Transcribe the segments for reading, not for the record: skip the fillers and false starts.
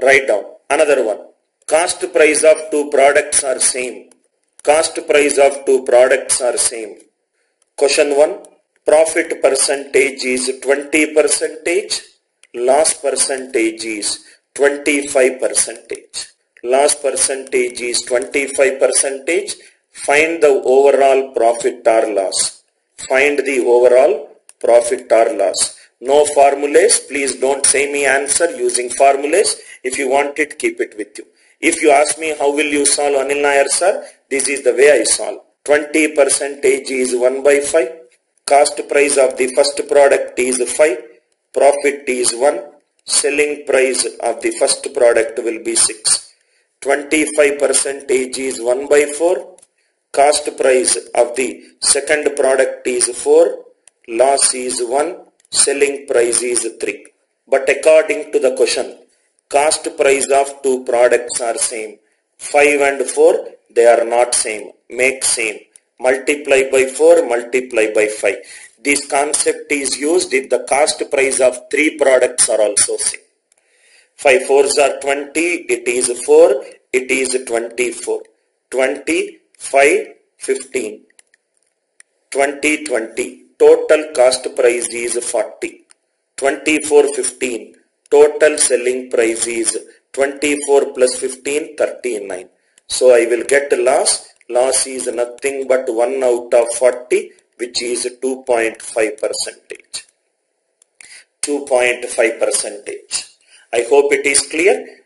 Write down. Another one. Cost price of two products are same. Cost price of two products are same. Question 1. Profit percentage is 20%. Loss percentage is 25%. Loss percentage is 25%. Find the overall profit or loss. Find the overall profit or loss. No formulas. Please don't say me answer using formulas. If you want it, keep it with you. If you ask me how will you solve, Anil Nair sir, this is the way I solve. 20% is 1 by 5. Cost price of the first product is 5. Profit is 1. Selling price of the first product will be 6. 25% is 1 by 4. Cost price of the second product is 4. Loss is 1. Selling price is 3. But according to the question, cost price of two products are same. 5 and 4, they are not same. Make same. Multiply by 4, multiply by 5. This concept is used if the cost price of 3 products are also same. 5 4s are 20, it is 4, it is 24. 20, 5, 15. 20, 20. Total cost price is 40. 24, 15. Total selling price is 24 plus 15, 39. So I will get loss. Loss is nothing but 1 out of 40, which is 2.5%. 2.5%. I hope it is clear.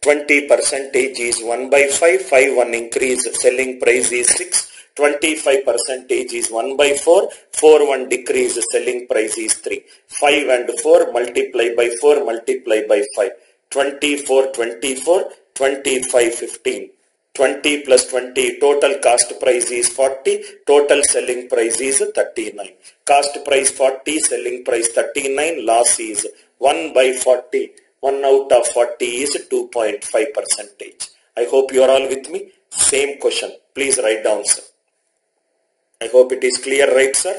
20% is 1 by 5. 5 1 increase. Selling price is 6. 25% is 1 by 4. 4 1 decrease. Selling price is 3. 5 and 4 multiply by 4 multiply by 5. 24 24. 25 15. 20 plus 20, total cost price is 40, total selling price is 39. Cost price 40, selling price 39, loss is 1 by 40. 1 out of 40 is 2.5%. I hope you are all with me. Same question. Please write down, sir. I hope it is clear, right, sir?